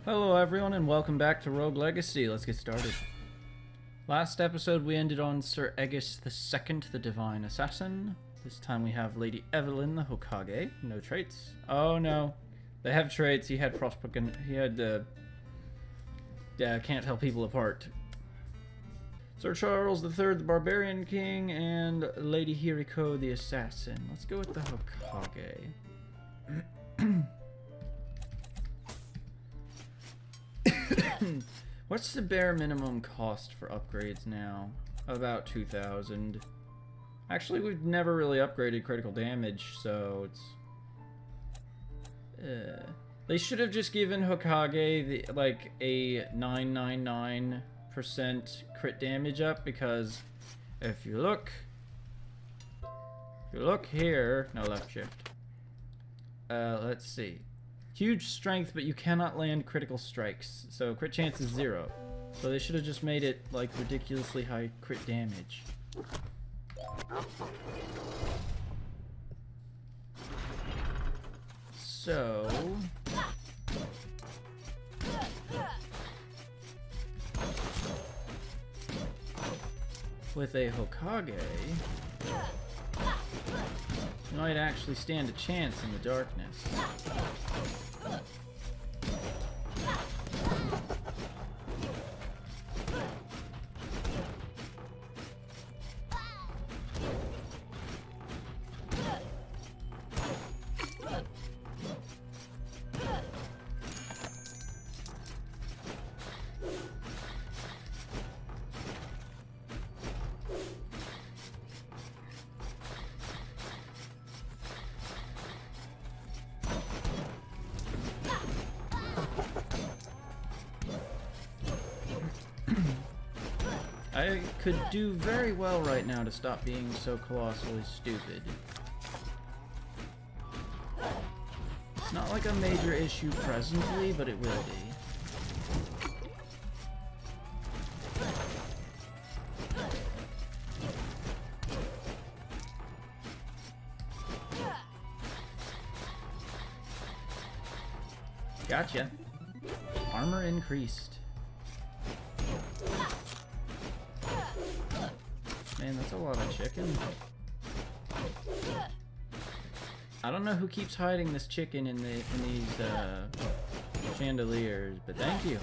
Hello everyone and welcome back to Rogue Legacy. Let's get started. Last episode we ended on Sir Aegis II, the Divine Assassin. This time we have Lady Evelyn, the Hokage. No traits. Oh no. They have traits. He had propaganda. He had, can't tell people apart. Sir Charles III, the Barbarian King, and Lady Hiriko, the Assassin. Let's go with the Hokage. What's the bare minimum cost for upgrades now? About 2,000. Actually, we've never really upgraded critical damage, so it's... They should have just given Hokage like a 999% crit damage up, because if you look here, no, left shift. Let's see. Huge strength, but you cannot land critical strikes, so crit chance is 0. So they should have just made it like ridiculously high crit damage. So with a Hokage, you might actually stand a chance in the darkness. I could do very well right now to stop being so colossally stupid. It's not like a major issue presently, but it will be. Gotcha. Armor increased. Man, that's a lot of chicken. I don't know who keeps hiding this chicken in these chandeliers, but thank you.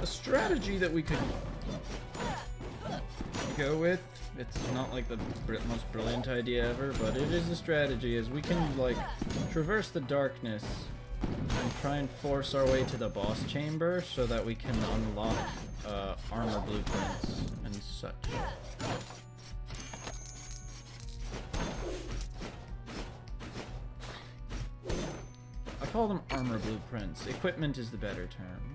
A strategy that we could go with, it's not like the most brilliant idea ever, but it is a strategy, is we can like traverse the darkness and try and force our way to the boss chamber so that we can unlock armor blueprints and such. I call them armor blueprints. Equipment is the better term.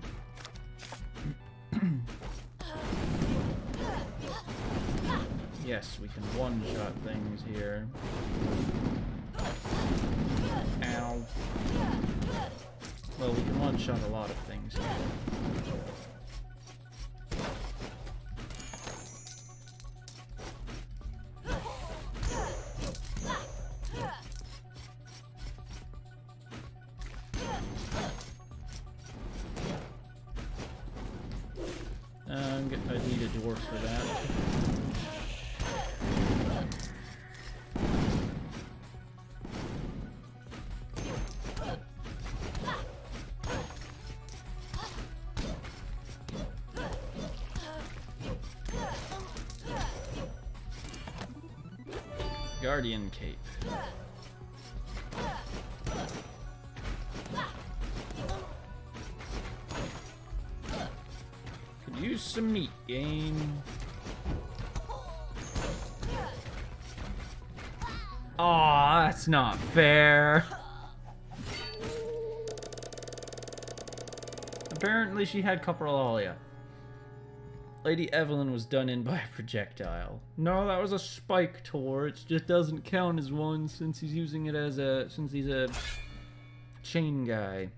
Yes, we can one-shot things here. Ow. Well, we can one-shot a lot of things here. I need a dwarf for that. Guardian Cape. Could use some meat, game. Aw, that's not fair. Apparently she had coprolalia. Lady Evelyn was done in by a projectile. No, that was a spike tor. It just doesn't count as one since he's using it as since he's a chain guy.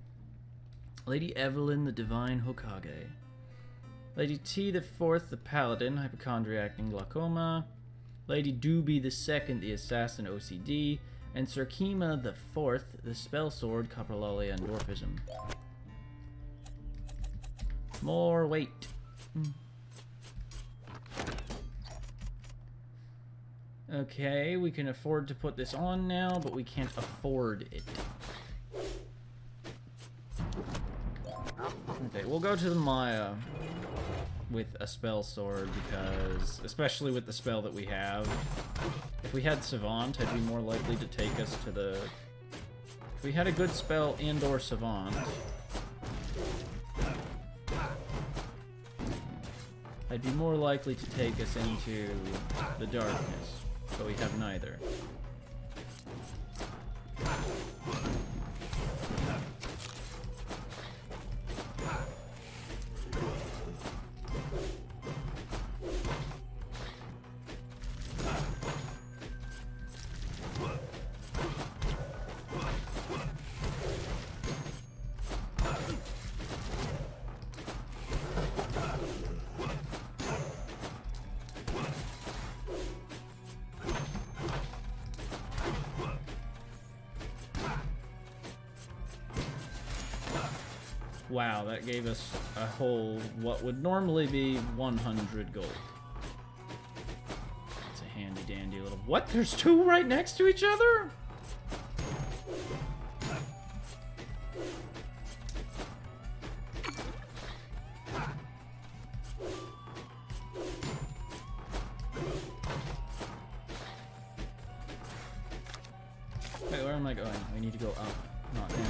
Lady Evelyn, the divine Hokage. Lady T the Fourth, the paladin, hypochondriac and glaucoma. Lady Doobie the Second, the assassin, OCD. And Sir Kima the Fourth, the spell sword, coprolalia and dwarfism. More weight. Okay, we can afford to put this on now, but we can't afford it. Okay, we'll go to the Maya with a spell sword because, especially with the spell that we have, if we had Savant, I'd be more likely to take us to the... If we had a good spell and or Savant, I'd be more likely to take us into the darkness, but we have neither. Wow, that gave us a whole, what would normally be 100 gold. It's a handy dandy little... What? There's two right next to each other? Wait, where am I going? We need to go up, not down.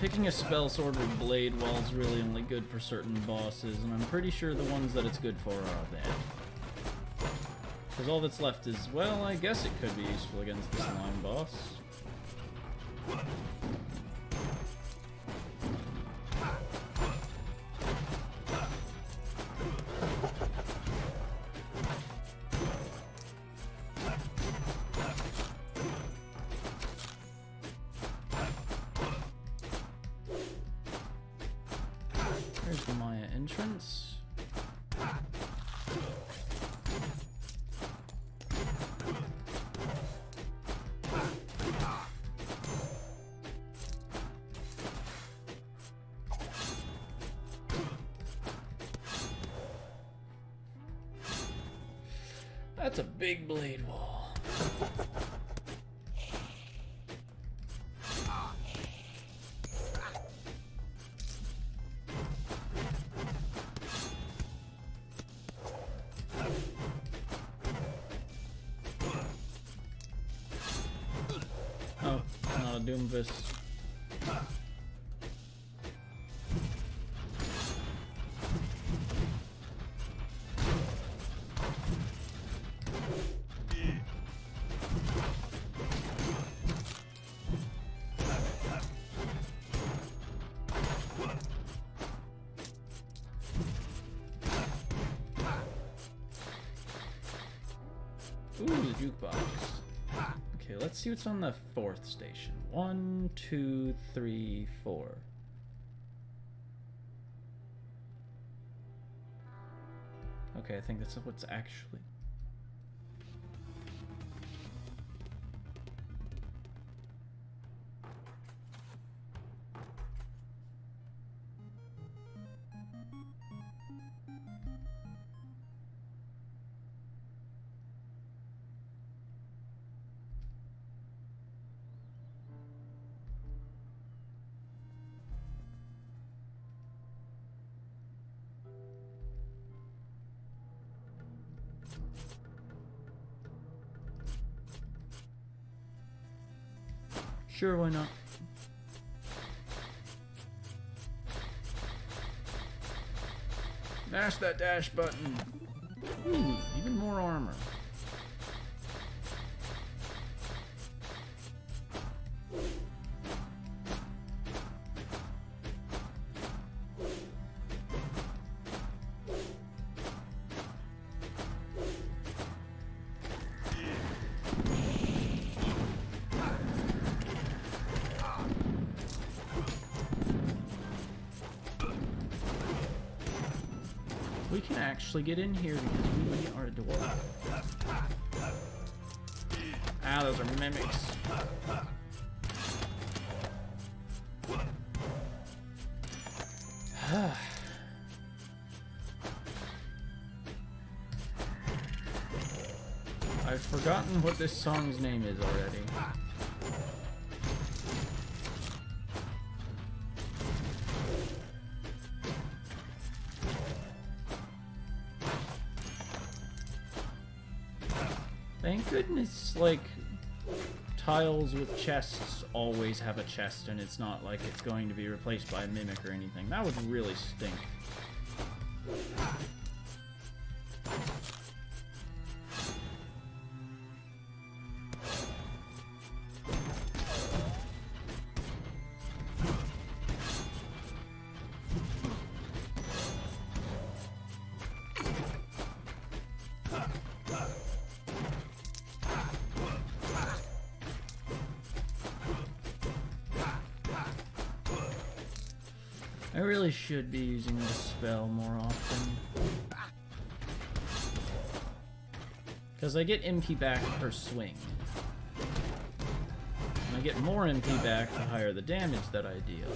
Picking a spell sword with blade wall is really only good for certain bosses, and I'm pretty sure the ones that it's good for are bad. Because all that's left is, well, I guess it could be useful against the slime boss. There's the Maya entrance. That's a big blade wall. Oh, not a Doomfist. Ooh, the jukebox. Okay, let's see what's on the fourth station. 1, 2, 3, 4. Okay, I think that's what's actually... Sure, why not? Mash that dash button. Ooh, even more armor. We can actually get in here because we are a dwarf. Ah, those are mimics. I've forgotten what this song's name is already. Thank goodness, like, tiles with chests always have a chest, and it's not like it's going to be replaced by a mimic or anything. That would really stink. I really should be using this spell more often. Because I get MP back per swing. And I get more MP back the higher the damage that I deal.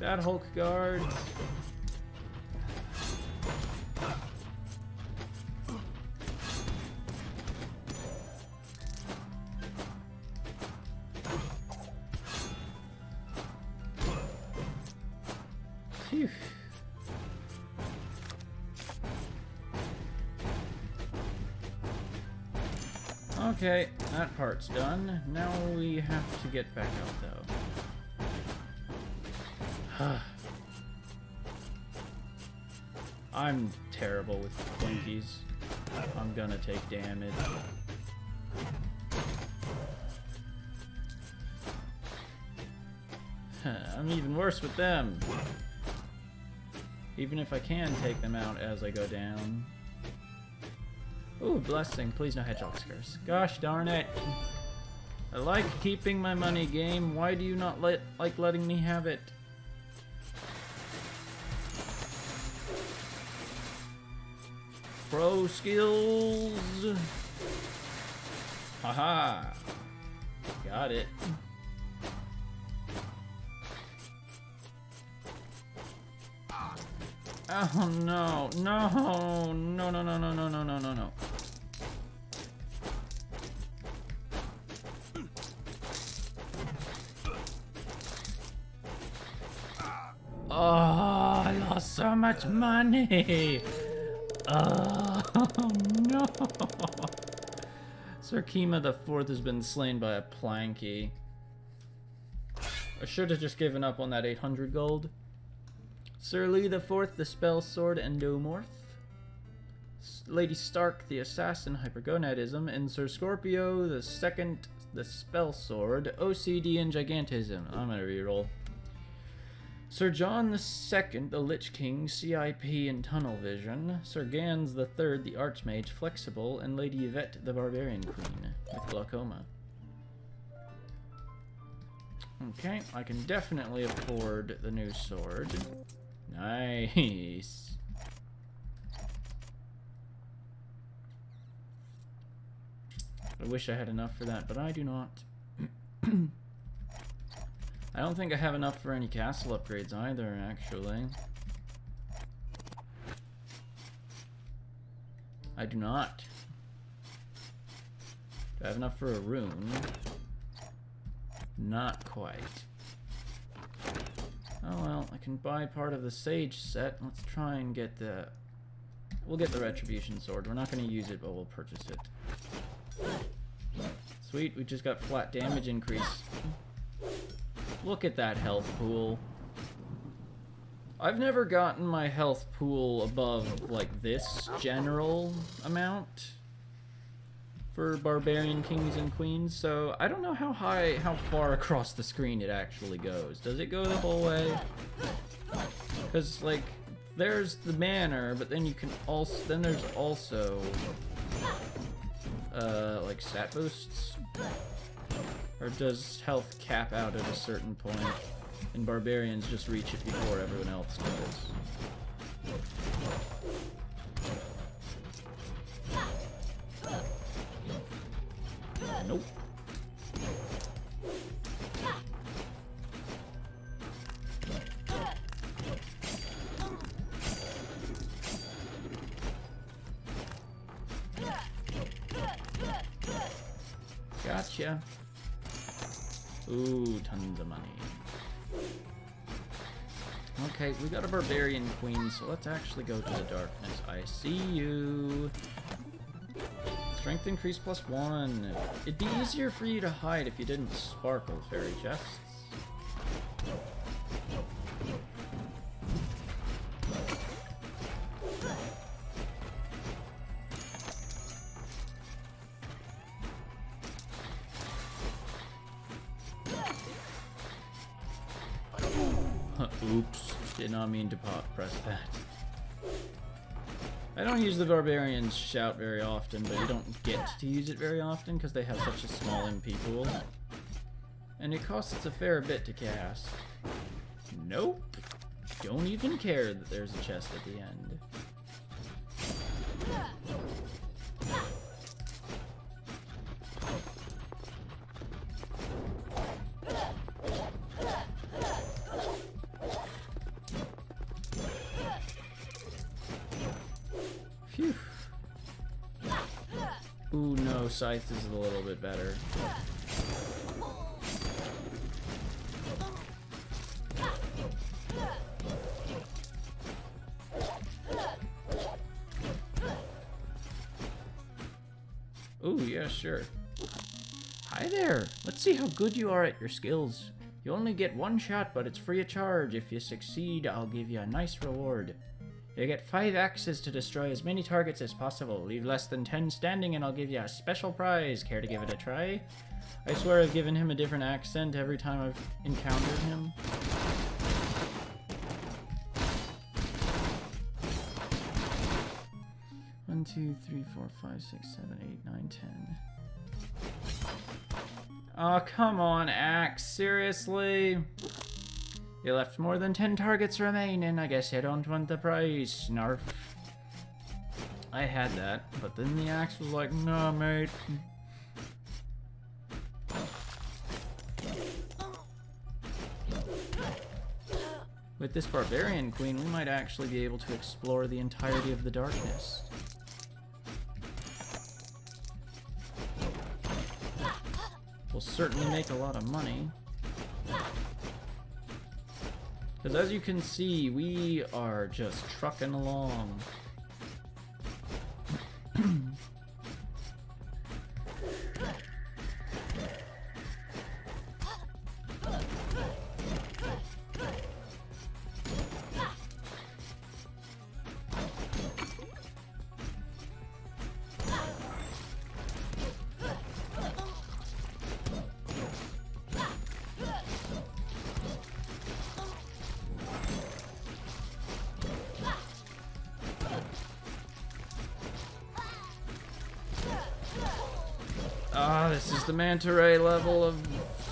That Hulk guard. Phew. Okay, that part's done. Now we have to get back out though. I'm terrible with Twinkies. I'm gonna take damage. I'm even worse with them. Even if I can take them out as I go down. Ooh, blessing. Please no hedgehog curse. Gosh darn it. I like keeping my money, game. Why do you not like letting me have it? Pro skills. Haha. Got it. Oh no. No. No, no, no, no, no, no, no, no, no. Oh, I lost so much money. Oh no! Sir Kima the Fourth has been slain by a Planky. I should have just given up on that 800 gold. Sir Lee the Fourth, the Spell Sword Endomorph. Lady Stark the Assassin Hypergonadism, and Sir Scorpio the Second, the Spell Sword OCD and Gigantism. I'm gonna reroll. Sir John II, the Lich King, CIP and Tunnel Vision. Sir Gans III, the Archmage, Flexible, and Lady Yvette, the Barbarian Queen, with Glaucoma. Okay, I can definitely afford the new sword. Nice. I wish I had enough for that, but I do not. I don't think I have enough for any castle upgrades either, actually. I do not. Do I have enough for a rune? Not quite. Oh well, I can buy part of the Sage set. Let's try and get the... We'll get the Retribution Sword. We're not going to use it, but we'll purchase it. Sweet, we just got flat damage increase. Look at that health pool. I've never gotten my health pool above, like, this general amount for Barbarian Kings and Queens, so I don't know how far across the screen it actually goes. Does it go the whole way? Because, like, there's the manor, but then you can also, then there's also, like, stat boosts? Or does health cap out at a certain point, and Barbarians just reach it before everyone else does? Nope. Gotcha. Ooh, tons of money. Okay, we got a Barbarian Queen, so let's actually go to the darkness. I see you. Strength increase +1. It'd be easier for you to hide if you didn't sparkle fairy chests. Oops, did not mean to press that. I don't use the Barbarian's Shout very often, but you don't get to use it very often because they have such a small MP pool. And it costs a fair bit to cast. Nope. Don't even care that there's a chest at the end. Phew. Ooh, no, Scythe is a little bit better. Ooh, yeah, sure. Hi there! Let's see how good you are at your skills. You only get one shot, but it's free of charge. If you succeed, I'll give you a nice reward. You get 5 axes to destroy as many targets as possible. Leave less than 10 standing and I'll give you a special prize. Care to give it a try? I swear I've given him a different accent every time I've encountered him. One, 2, 3, 4, 5, 6, 7, 8, 9, 10. Oh, come on, Axe. Seriously? You left more than 10 targets remaining. I guess you don't want the prize, Snarf. I had that, but then the axe was like, nah, mate. With this Barbarian Queen, we might actually be able to explore the entirety of the darkness. We'll certainly make a lot of money. Because as you can see, we are just trucking along. Ah, this is the Manta Ray level of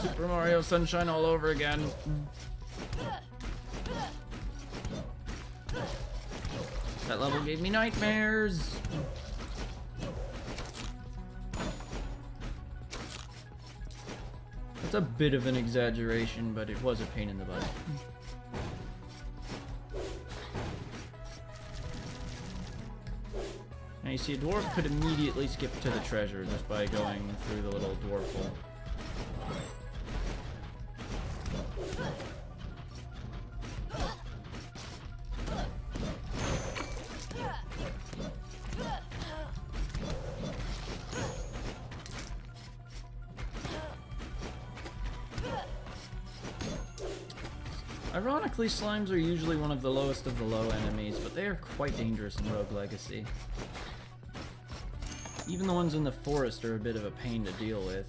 Super Mario Sunshine all over again. That level gave me nightmares. That's a bit of an exaggeration, but it was a pain in the butt. Now you see, a dwarf could immediately skip to the treasure just by going through the little dwarf hole. Ironically, slimes are usually one of the lowest of the low enemies, but they are quite dangerous in Rogue Legacy. Even the ones in the forest are a bit of a pain to deal with.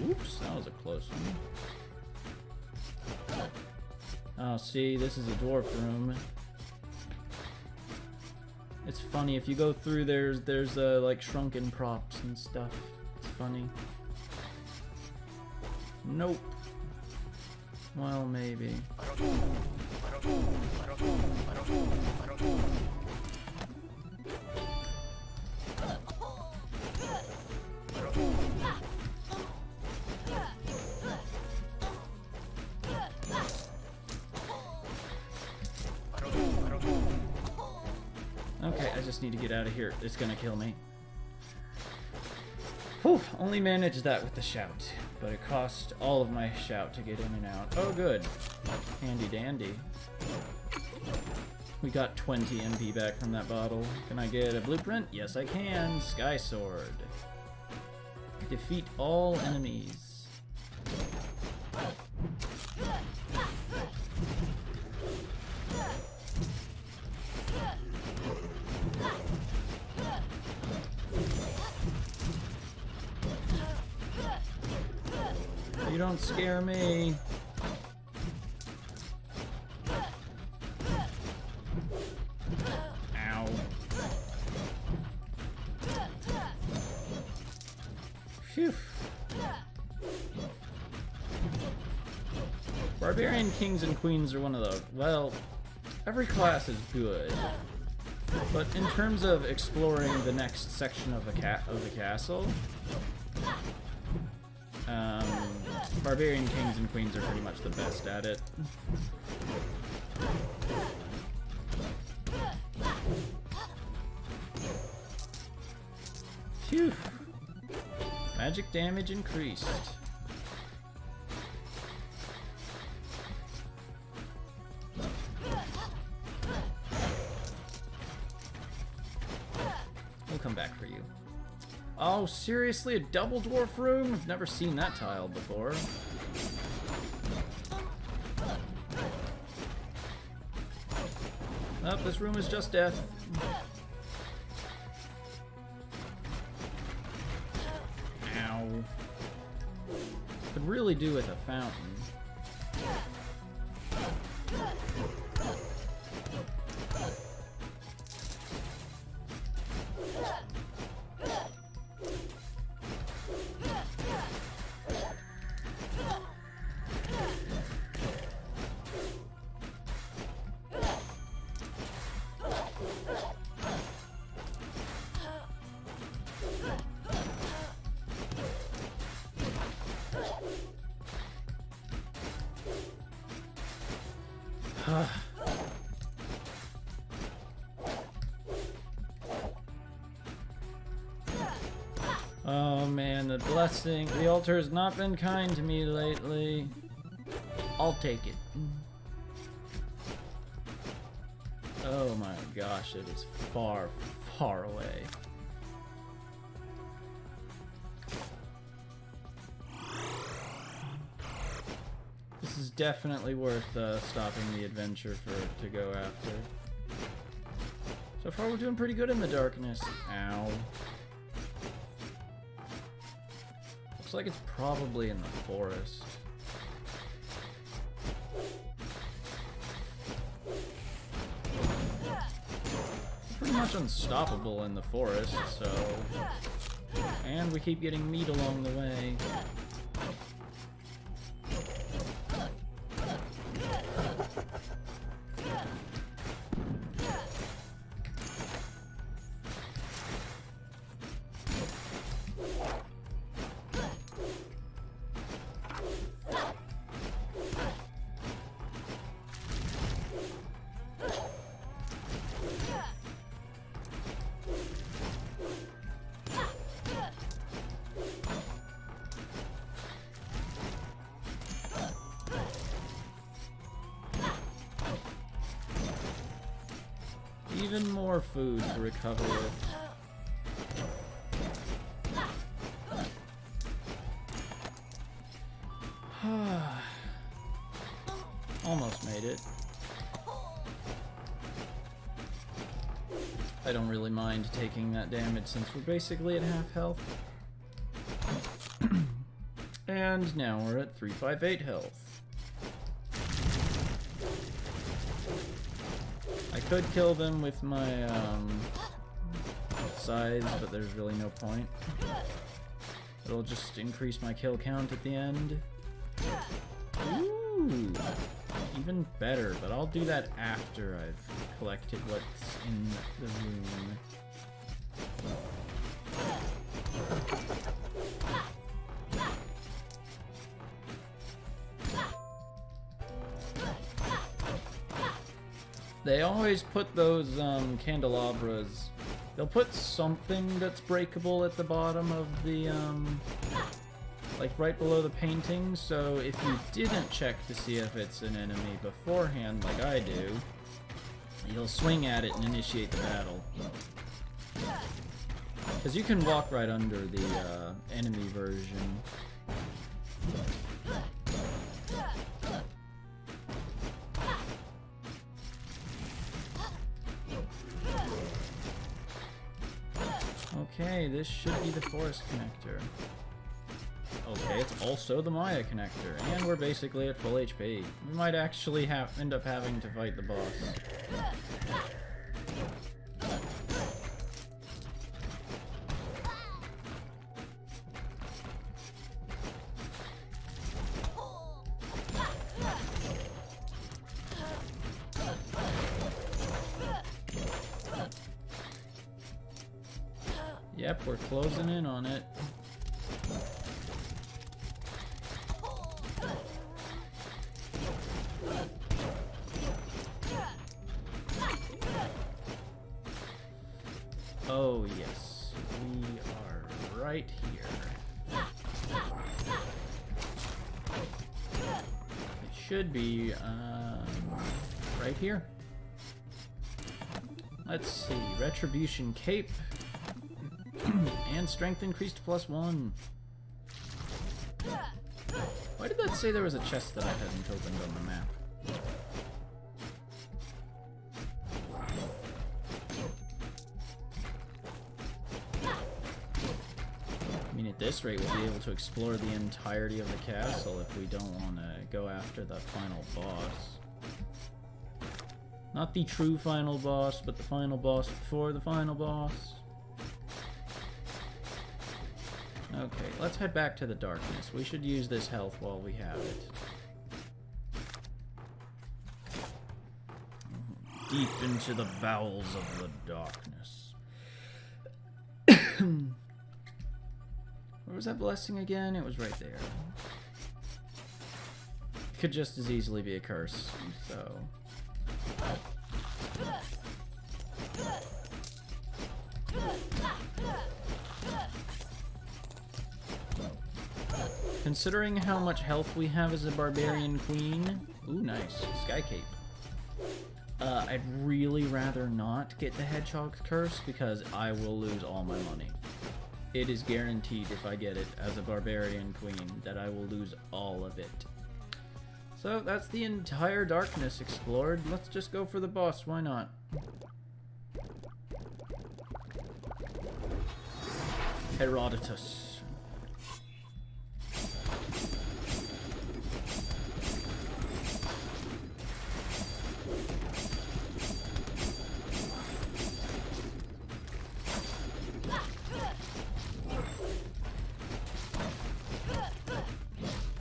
Oops, that was a close one. Oh, see, this is a dwarf room. It's funny, if you go through, there's like shrunken props and stuff. It's funny. Nope. Well, maybe. Okay, I just need to get out of here. It's gonna kill me. Whew, only managed that with the shout, but it cost all of my shout to get in and out. Oh, good. Handy dandy. We got 20 MP back from that bottle. Can I get a blueprint? Yes, I can. Sky Sword. Defeat all enemies. You don't scare me. Ow. Phew. Barbarian kings and queens are one of the, well, every class is good. But in terms of exploring the next section of the castle, Barbarian kings and queens are pretty much the best at it. Phew. Magic damage increased. We'll come back for you. Oh, seriously? A double dwarf room? I've never seen that tile before. Oh, this room is just death. Ow. Could really do with a fountain. Oh man, the blessing. The altar has not been kind to me lately. I'll take it. Oh my gosh, it is far, far away. This is definitely worth stopping the adventure to go after. So far we're doing pretty good in the darkness. Ow. Looks like it's probably in the forest. Pretty much unstoppable in the forest, so... And we keep getting meat along the way. even more food to recover with. Almost made it. I don't really mind taking that damage since we're basically at half health. And now we're at 358 health. I could kill them with my scythes, but there's really no point. It'll just increase my kill count at the end. Ooh, even better, but I'll do that after I've collected what's in the room. They always put those candelabras. They'll put something that's breakable at the bottom of the like right below the painting, so if you didn't check to see if it's an enemy beforehand, like I do, you'll swing at it and initiate the battle. Because you can walk right under the enemy version. Okay, this should be the forest connector. Okay, it's also the Maya connector, and we're basically at full HP. We might actually end up having to fight the boss. Yep, we're closing in on it. Oh yes, we are right here. It should be right here. Let's see, Retribution Cape and strength increased +1. Why did that say there was a chest that I hadn't opened on the map? I mean, at this rate, we'll be able to explore the entirety of the castle if we don't want to go after the final boss. Not the true final boss, but the final boss before the final boss. Okay, let's head back to the darkness. We should use this health while we have it. Deep into the bowels of the darkness. Where was that blessing again? It was right there. It could just as easily be a curse, so... Considering how much health we have as a barbarian queen... Ooh, nice. Sky Cape. I'd really rather not get the Hedgehog's Curse because I will lose all my money. It is guaranteed if I get it as a barbarian queen that I will lose all of it. So that's the entire darkness explored. Let's just go for the boss. Why not? Herodotus.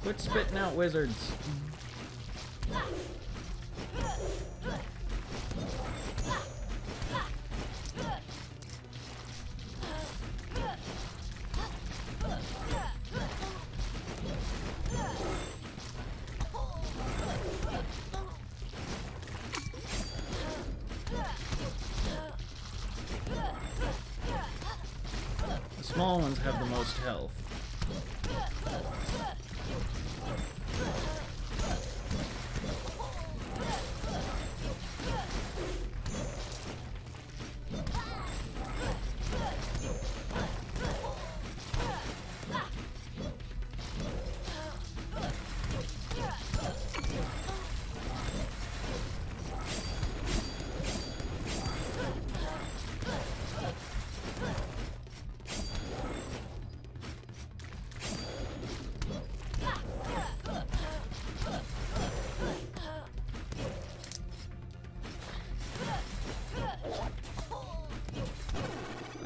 Quit spitting out wizards. The small ones have the most health.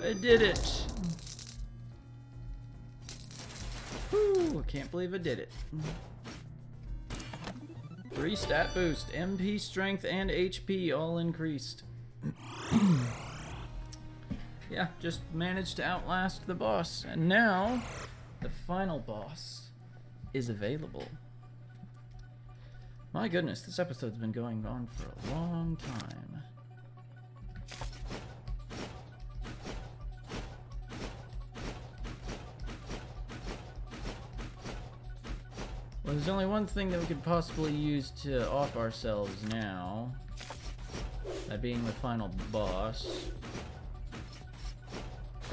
I did it! Whew, I can't believe I did it. 3 stat boost, MP, strength, and HP all increased. Yeah, just managed to outlast the boss. And now, the final boss is available. My goodness, this episode's been going on for a long time. Well, there's only one thing that we could possibly use to off ourselves now. That being the final boss.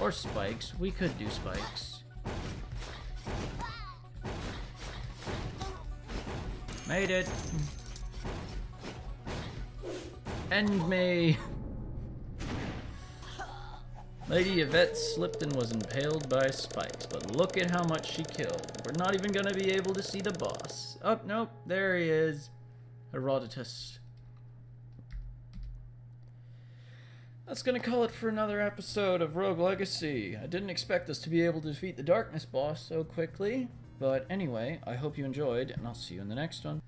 Or spikes. We could do spikes. Made it! End me! Lady Yvette slipped and was impaled by spikes, but look at how much she killed. We're not even gonna be able to see the boss. Oh, nope, there he is. Herodotus. That's gonna call it for another episode of Rogue Legacy. I didn't expect us to be able to defeat the Darkness boss so quickly. But anyway, I hope you enjoyed, and I'll see you in the next one.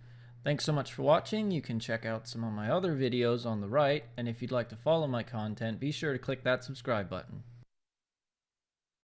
Thanks so much for watching. You can check out some of my other videos on the right, and if you'd like to follow my content, be sure to click that subscribe button.